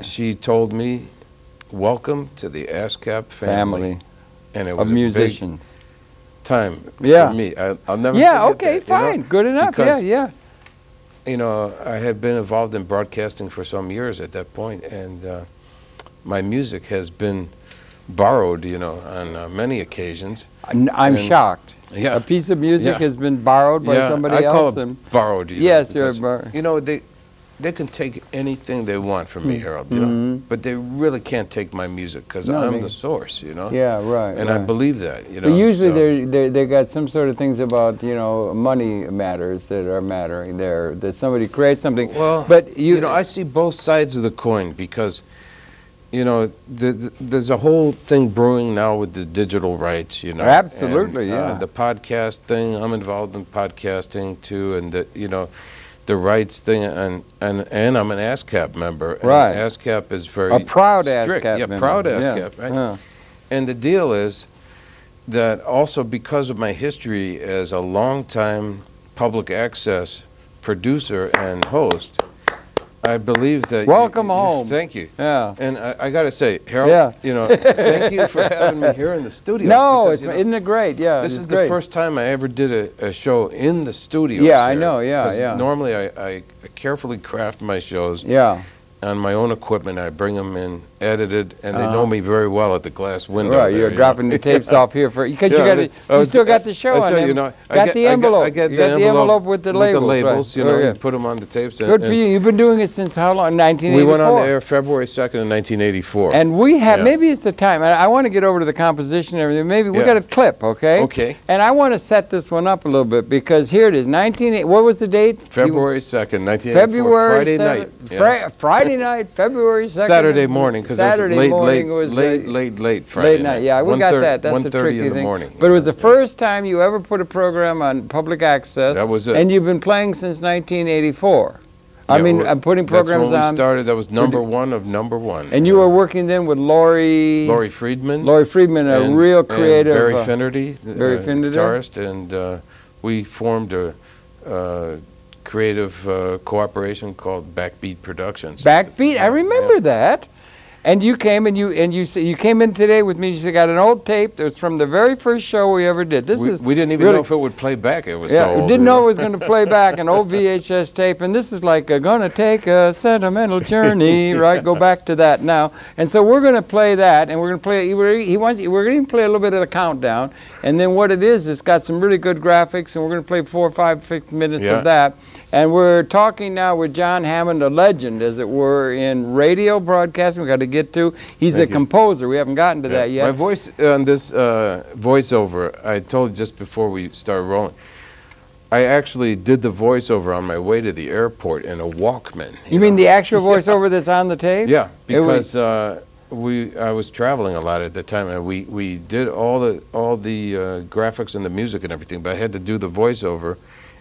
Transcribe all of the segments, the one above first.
She told me, "Welcome to the ASCAP family," and it was of musicians. A big time Yeah. for me. I'll never Yeah. forget Okay. that, you know, Fine. Good enough. because, Yeah. you know, I had been involved in broadcasting for some years at that point, and my music has been borrowed, you know, on many occasions. I'm And- shocked. Yeah. A piece of music Yeah. has been borrowed by somebody I call else. it borrowed. You Yes, know, you're because, you know, they can take anything they want from me, Harold, you know, but they really can't take my music because I'm the source, you know. Yeah, right. And I believe that, you know. But usually so. they got some sort of things about, you know, money matters that are mattering there, that somebody creates something. Well, but you know, I see both sides of the coin because, you know, there's a whole thing brewing now with the digital rights, you know. Absolutely, and, yeah. The podcast thing, I'm involved in podcasting too, and you know, the rights thing, and I'm an ASCAP member. Right. And ASCAP is very a proud strict. ASCAP Yeah, member. proud ASCAP, right? Yeah. And the deal is that also because of my history as a longtime public access producer and host, I believe that Welcome home. Thank you. Yeah. And I got to say, Harold, Yeah. you know, thank you for having me here in the studio. No, because, you know, isn't it great? Yeah. this it's is great. the first time I ever did a show in the studio. Yeah, I know. Yeah, yeah. Normally I carefully craft my shows Yeah. on my own equipment. I bring them in, edited, and they know me very well at the glass window. Right, there, you're dropping the tapes off here for because Yeah, you still got the show on them. You know, got the envelope. I get you got the envelope with the labels. labels, right. you know, yeah. you put them on the tapes. Good for you. You've been doing it since how long? 1984. We went on the air February 2nd of 1984. And we have, Yeah. maybe it's the time, I want to get over to the composition and everything. Maybe we Yeah. got a clip, okay? Okay. And I want to set this one up a little bit because here it is, what was the date? February 2nd, 1984. February Friday 7th, night. Yeah. Friday night, February 2nd. Saturday morning, because Saturday late, morning late, was late Friday late night. Yeah, we got that. That's a 1:30 tricky in the thing. morning. But it was the first time you ever put a program on public access. That was it. And you've been playing since 1984. I Yeah, mean, well, I'm putting programs that's when we on. started. That was number one of number one. And you were working then with Laurie Friedman. Laurie Friedman, a and- real creative. And Barry Finnerty, Barry Finnerty. guitarist, and we formed a creative cooperation called Backbeat Productions. Backbeat, I remember Yeah. that. And you came and you came in today with me. You said, got an old tape that was from the very first show we ever did. We didn't even know if it would play back. It was so we old. didn't know it was going to play back an old VHS tape. And this is like gonna take a sentimental journey, right? Go back to that now. And so we're going to play that, and we're going to play. We're going to even play a little bit of the countdown. And then what it is, it's got some really good graphics, and we're going to play 4, 5, 6 minutes Yeah. of that. And we're talking now with Jon Hammond, a legend, as it were, in radio broadcasting. We've got to get to. He's a composer. We haven't gotten to that yet. My voice on this voiceover, I told you just before we started rolling, I actually did the voiceover on my way to the airport in a Walkman. You mean the actual voiceover that's on the tape? Yeah, because I was traveling a lot at the time, and we did all the graphics and the music and everything, but I had to do the voiceover.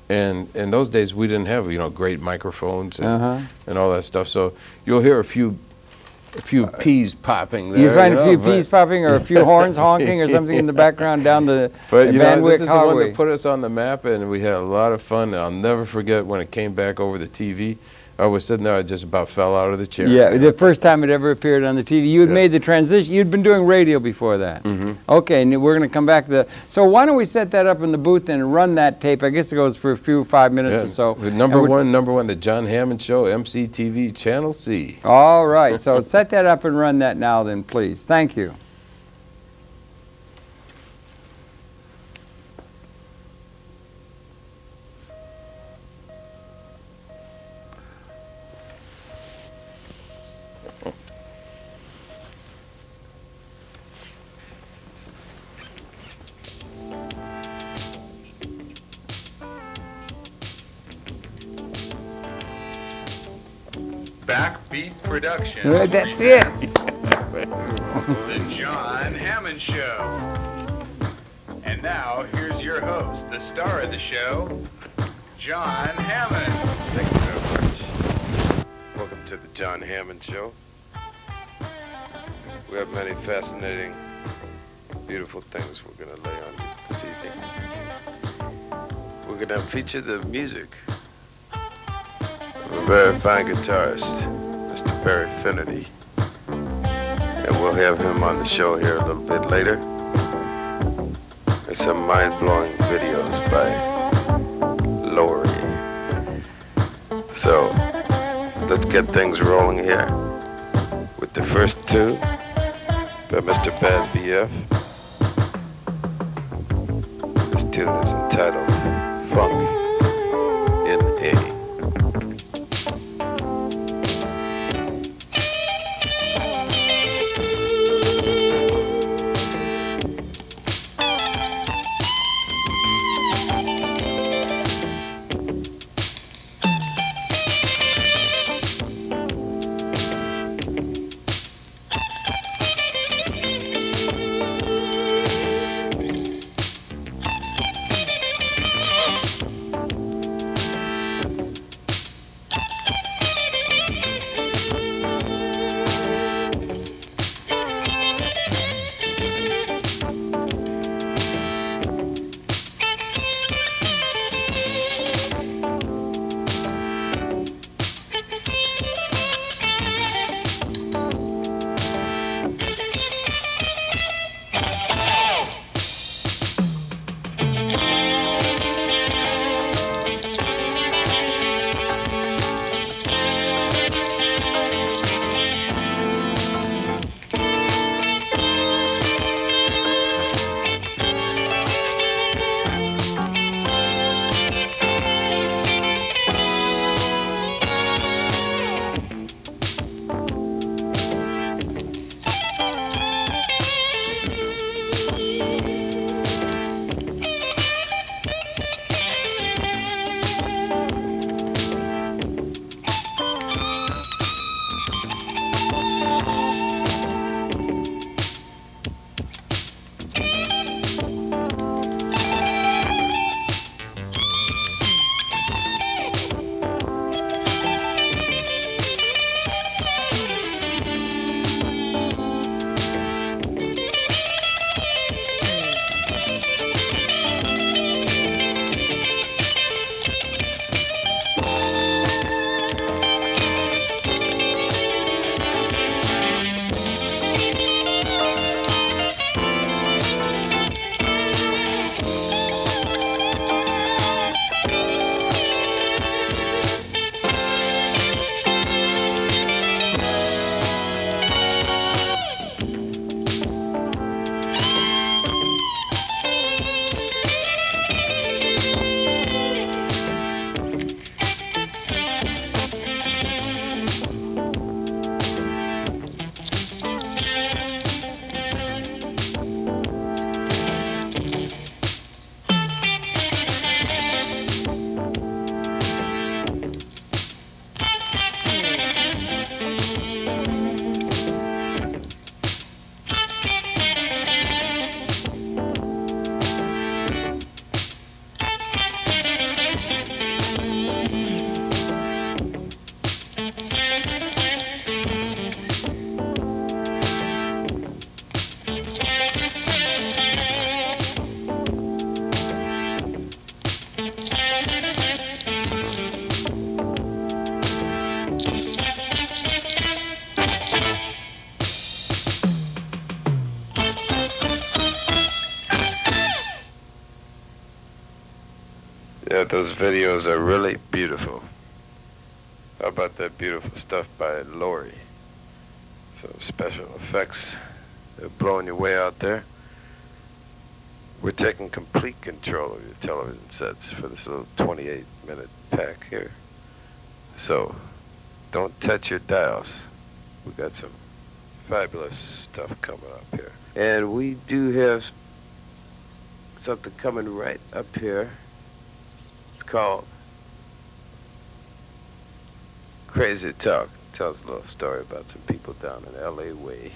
And in those days, we didn't have, you know, great microphones and all that stuff. So you'll hear a few peas popping there. You find know, a few peas popping or a few horns honking or something in the background down the But you know, Van this Wyck is the one Highway. that put us on the map, and we had a lot of fun. And I'll never forget when it came back over the TV. I was sitting there, I just about fell out of the chair. Yeah, the first time it ever appeared on the TV. You had made the transition. You'd been doing radio before that. Okay, and we're going to come back to that. So why don't we set that up in the booth and run that tape? I guess it goes for a few 5 minutes or so. With number one, the Jon Hammond Show, MCTV, Channel C. All right, so set that up and run that now then, please. Thank you. Backbeat Productions That's it. presents The Jon Hammond Show. And now, here's your host, the star of the show, Jon Hammond. Thank you very much. Welcome to the Jon Hammond Show. We have many fascinating, beautiful things we're going to lay on you this evening. We're going to feature the music of a very fine guitarist, Mr. Barry Finnerty. And we'll have him on the show here a little bit later. And some mind-blowing videos by Lori. So, let's get things rolling here with the first tune by Mr. Bad BF. This tune is entitled Funk in A. Yeah, those videos are really beautiful. How about that beautiful stuff by Lori? Some special effects. They're blowing you way out there. We're taking complete control of your television sets for this little 28-minute pack here. So, don't touch your dials. We got some fabulous stuff coming up here. And we do have something coming right up here. It's called Crazy Talk. Tells a little story about some people down in LA way.